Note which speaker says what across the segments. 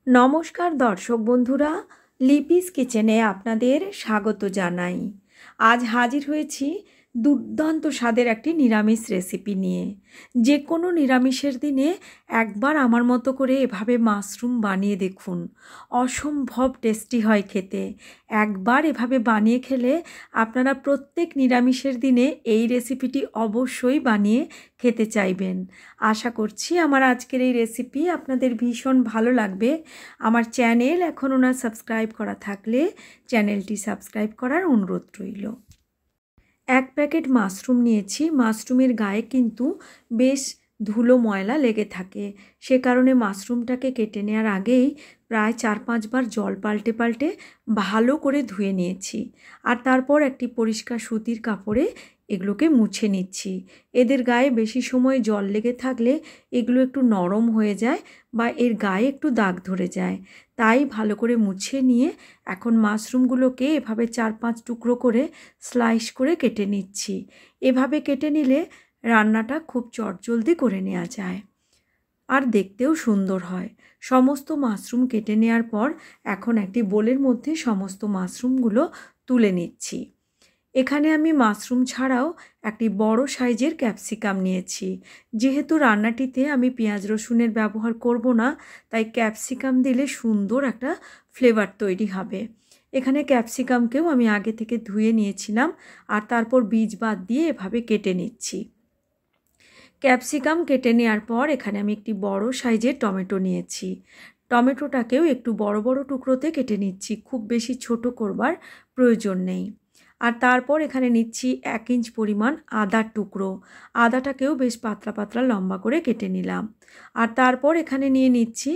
Speaker 1: নমস্কার দর্শক বন্ধুরা, লিপিস কিচেনে আপনাদের স্বাগত জানাই। আজ হাজির হয়েছি দুর্দান্ত স্বাদের একটি নিরামিষ রেসিপি নিয়ে। যে কোনো নিরামিষের দিনে একবার আমার মতো করে এভাবে মাশরুম বানিয়ে দেখুন, অসম্ভব টেস্টি হয় খেতে। একবার এভাবে বানিয়ে খেলে আপনারা প্রত্যেক নিরামিষের দিনে এই রেসিপিটি অবশ্যই বানিয়ে খেতে চাইবেন। আশা করছি আমার আজকের এই রেসিপি আপনাদের ভীষণ ভালো লাগবে। আমার চ্যানেল এখনও না সাবস্ক্রাইব করা থাকলে চ্যানেলটি সাবস্ক্রাইব করার অনুরোধ রইল। 1 প্যাকেট মাশরুম নিয়েছি। মাশরুমের গায়ে কিন্তু বেশ ধুলো ময়লা লেগে থাকে, সে কারণে মাশরুমটাকে কেটে নেওয়ার আগেই প্রায় 4-5 বার জল পাল্টে পাল্টে ভালো করে ধুয়ে নিয়েছি। আর তারপর একটি পরিষ্কার সুতির কাপড়ে এগুলোকে মুছে নিচ্ছি। এদের গায়ে বেশি সময় জল লেগে থাকলে এগুলো একটু নরম হয়ে যায় বা এর গায়ে একটু দাগ ধরে যায়, তাই ভালো করে মুছে নিয়ে এখন মাশরুমগুলোকে এভাবে 4-5 টুকরো করে স্লাইস করে কেটে নিচ্ছি। এভাবে কেটে নিলে রান্নাটা খুব চটজলদি করে নেওয়া যায় আর দেখতেও সুন্দর হয়। সমস্ত মাশরুম কেটে নেওয়ার পর এখন একটি বোলের মধ্যে সমস্ত মাশরুমগুলো তুলে নিচ্ছি। এখানে আমি মাশরুম ছাড়াও একটি বড় সাইজের ক্যাপসিকাম নিয়েছি। যেহেতু রান্নাটিতে আমি পেঁয়াজ রসুনের ব্যবহার করব না, তাই ক্যাপসিকাম দিলে সুন্দর একটা ফ্লেভার তৈরি হবে। এখানে ক্যাপসিকামকেও আমি আগে থেকে ধুয়ে নিয়েছিলাম আর তারপর বীজ বাদ দিয়ে এভাবে কেটে নিচ্ছি। ক্যাপসিকাম কেটে নেওয়ার পর এখানে আমি একটি বড় সাইজের টমেটো নিয়েছি। টমেটোটাকেও একটু বড় বড় টুকরোতে কেটে নিচ্ছি, খুব বেশি ছোট করবার প্রয়োজন নেই। আর তারপর এখানে নিচ্ছি 1 ইঞ্চ পরিমাণ আদার টুকরো। আদাটাকেও বেশ পাতলা পাতলা লম্বা করে কেটে নিলাম। আর তারপর এখানে নিয়ে নিচ্ছি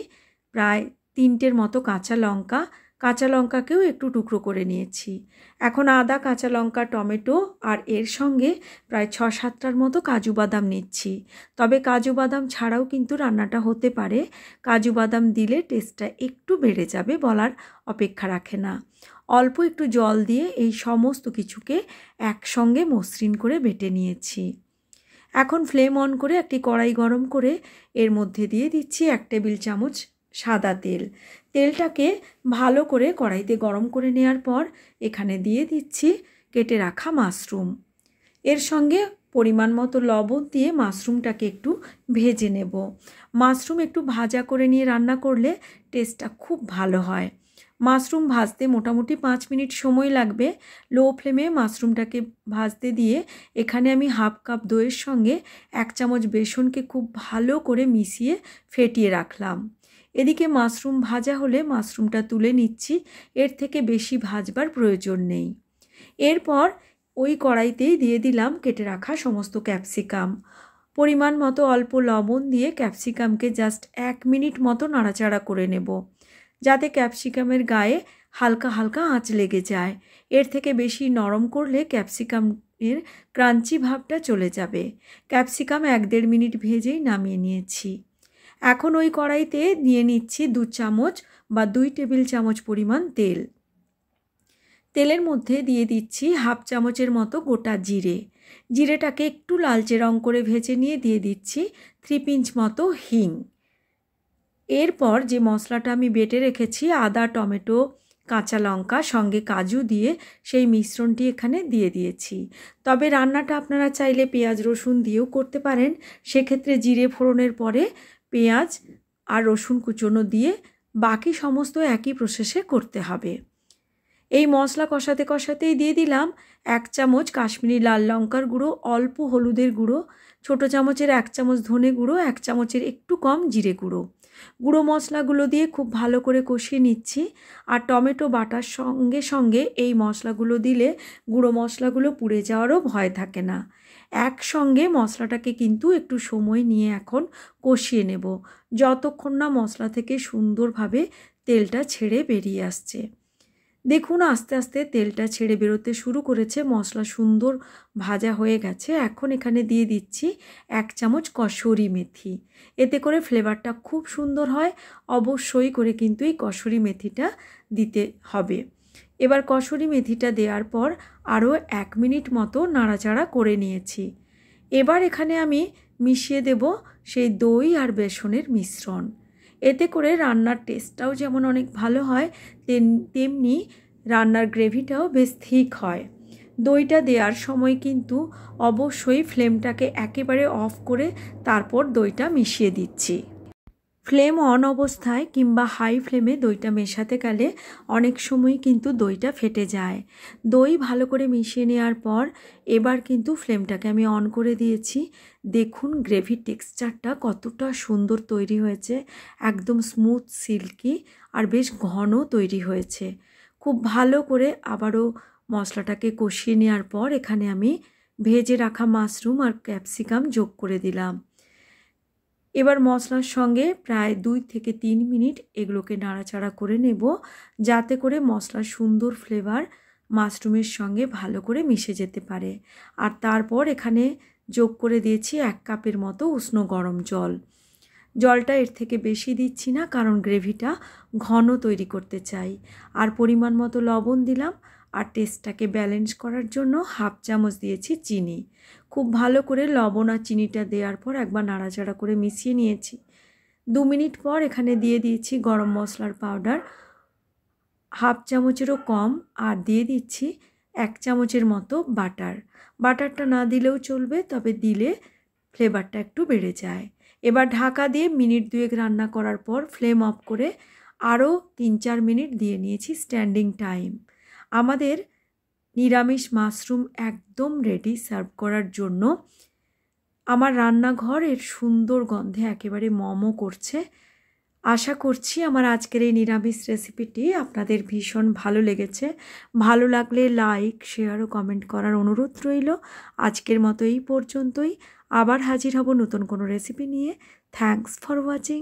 Speaker 1: প্রায় 3টের মতো কাঁচা লঙ্কা। কাঁচা লঙ্কাকেও একটু টুকরো করে নিয়েছি। এখন আদা, কাঁচা লঙ্কা, টমেটো আর এর সঙ্গে প্রায় 6-7টার মতো কাজু বাদাম নিচ্ছি। তবে কাজু বাদাম ছাড়াও কিন্তু রান্নাটা হতে পারে। কাজু বাদাম দিলে টেস্টটা একটু বেড়ে যাবে, বলার অপেক্ষা রাখে না। অল্প একটু জল দিয়ে এই সমস্ত কিছুকে একসঙ্গে মসৃণ করে বেটে নিয়েছি। এখন ফ্লেম অন করে একটি কড়াই গরম করে এর মধ্যে দিয়ে দিচ্ছি 1 টেবিল চামচ সাদা তেল। তেলটাকে ভালো করে কড়াইতে গরম করে নেওয়ার পর এখানে দিয়ে দিচ্ছি কেটে রাখা মাশরুম। এর সঙ্গে পরিমাণ মতো লবণ দিয়ে মাশরুমটাকে একটু ভেজে নেব। মাশরুম একটু ভাজা করে নিয়ে রান্না করলে টেস্টটা খুব ভালো হয়। মাশরুম ভাজতে মোটামুটি 5 মিনিট সময় লাগবে। লো ফ্লেমে মাশরুমটাকে ভাজতে দিয়ে এখানে আমি 1/2 কাপ দইয়ের সঙ্গে 1 চামচ বেসনকে খুব ভালো করে মিশিয়ে ফেটিয়ে রাখলাম। এদিকে মাশরুম ভাজা হলে মাশরুমটা তুলে নিচ্ছি, এর থেকে বেশি ভাজবার প্রয়োজন নেই। এরপর ওই কড়াইতেই দিয়ে দিলাম কেটে রাখা সমস্ত ক্যাপসিকাম। পরিমাণ মতো অল্প লবণ দিয়ে ক্যাপসিকামকে জাস্ট 1 মিনিট মতো নাড়াচাড়া করে নেব, যাতে ক্যাপসিকামের গায়ে হালকা হালকা আঁচ লেগে যায়। এর থেকে বেশি নরম করলে ক্যাপসিকামের ক্রাঞ্চি ভাবটা চলে যাবে। ক্যাপসিকাম 1-1.5 মিনিট ভেজেই নামিয়ে নিয়েছি। এখন ওই কড়াইতে নিয়ে নিচ্ছি 2 চামচ বা 2 টেবিল চামচ পরিমাণ তেল। তেলের মধ্যে দিয়ে দিচ্ছি 1/2 চামচের মতো গোটা জিরে। জিরেটাকে একটু লালচে রং করে ভেজে নিয়ে দিয়ে দিচ্ছি 3 পিঞ্চ মতো হিং। এরপর যে মশলাটা আমি বেটে রেখেছি আদা, টমেটো, কাঁচা লঙ্কা সঙ্গে কাজু দিয়ে সেই মিশ্রণটি এখানে দিয়ে দিয়েছি। তবে রান্নাটা আপনারা চাইলে পেঁয়াজ রসুন দিয়েও করতে পারেন। সেক্ষেত্রে জিরে ফোড়নের পরে পেঁয়াজ আর রসুন কুচনো দিয়ে বাকি সমস্ত একই প্রসেসে করতে হবে। এই মশলা কষাতে কষাতেই দিয়ে দিলাম 1 চামচ কাশ্মীরি লাল লঙ্কার গুঁড়ো, অল্প হলুদের গুঁড়ো, ছোটো চামচের 1 চামচ ধনে গুঁড়ো, 1 চামচের একটু কম জিরে গুঁড়ো। গুঁড়ো মশলাগুলো দিয়ে খুব ভালো করে কষিয়ে নিচ্ছি। আর টমেটো বাটার সঙ্গে সঙ্গে এই মশলাগুলো দিলে গুঁড়ো মশলাগুলো পুড়ে যাওয়ারও ভয় থাকে না। একসঙ্গে মশলাটাকে কিন্তু একটু সময় নিয়ে এখন কষিয়ে নেব, যতক্ষণ না মশলা থেকে সুন্দরভাবে তেলটা ছেড়ে বেরিয়ে আসছে। দেখুন আস্তে আস্তে তেলটা ছেড়ে বেরোতে শুরু করেছে, মশলা সুন্দর ভাজা হয়ে গেছে। এখন এখানে দিয়ে দিচ্ছি 1 চামচ কসুরি মেথি। এতে করে ফ্লেভারটা খুব সুন্দর হয়। অবশ্যই করে কিন্তু এই কসুরি মেথিটা দিতে হবে। এবার কসুরি মেথিটা দেওয়ার পর আরও 1 মিনিট মতো নাড়াচাড়া করে নিয়েছি। এবার এখানে আমি মিশিয়ে দেব সেই দই আর বেসনের মিশ্রণ। এতে করে রান্নার টেস্টটাও যেমন অনেক ভালো হয়, তেমনি রান্নার গ্রেভিটাও বেশ থিক হয়। দইটা দেওয়ার সময় কিন্তু অবশ্যই ফ্লেমটাকে একেবারে অফ করে তারপর দইটা মিশিয়ে দিচ্ছি। ফ্লেম অন অবস্থায় কিংবা হাই ফ্লেমে দইটা মেশাতে গেলে অনেক সময় কিন্তু দইটা ফেটে যায়। দই ভালো করে মিশিয়ে নেওয়ার পর এবার কিন্তু ফ্লেমটাকে আমি অন করে দিয়েছি। দেখুন গ্রেভির টেক্সচারটা কতটা সুন্দর তৈরি হয়েছে, একদম স্মুথ সিল্কি আর বেশ ঘন তৈরি হয়েছে। খুব ভালো করে আবারও মশলাটাকে কষিয়ে নেওয়ার পর এখানে আমি ভেজে রাখা মাশরুম আর ক্যাপসিকাম যোগ করে দিলাম। এবার মশলার সঙ্গে প্রায় 2 থেকে 3 মিনিট এগুলোকে নাড়াচাড়া করে নেব, যাতে করে মশলার সুন্দর ফ্লেভার মাশরুমের সঙ্গে ভালো করে মিশে যেতে পারে। আর তারপর এখানে যোগ করে দিয়েছি 1 কাপের মতো উষ্ণ গরম জল। জলটা এর থেকে বেশি দিচ্ছি না, কারণ গ্রেভিটা ঘন তৈরি করতে চাই। আর পরিমাণ মতো লবণ দিলাম, আর টেস্টটাকে ব্যালেন্স করার জন্য 1/2 চামচ দিয়েছি চিনি। খুব ভালো করে লবণ আর চিনিটা দেওয়ার পর একবার নাড়াচাড়া করে মিশিয়ে নিয়েছি। 2 মিনিট পর এখানে দিয়ে দিয়েছি গরম মশলার পাউডার 1/2 চামচেরও কম, আর দিয়ে দিচ্ছি 1 চামচের মতো বাটার। বাটারটা না দিলেও চলবে, তবে দিলে ফ্লেভারটা একটু বেড়ে যায়। এবার ঢাকা দিয়ে মিনিট 2 রান্না করার পর ফ্লেম অফ করে আরও 3-4 মিনিট দিয়ে নিয়েছি স্ট্যান্ডিং টাইম। আমাদের নিরামিষ মাশরুম একদম রেডি সার্ভ করার জন্য। আমার রান্নাঘর এর সুন্দর গন্ধে একেবারে মমো করছে। আশা করছি আমার আজকের এই নিরামিষ রেসিপিটি আপনাদের ভীষণ ভালো লেগেছে। ভালো লাগলে লাইক, শেয়ার ও কমেন্ট করার অনুরোধ রইল। আজকের মতো এই পর্যন্তই। আবার হাজির হব নতুন কোনো রেসিপি নিয়ে। Thanks for watching.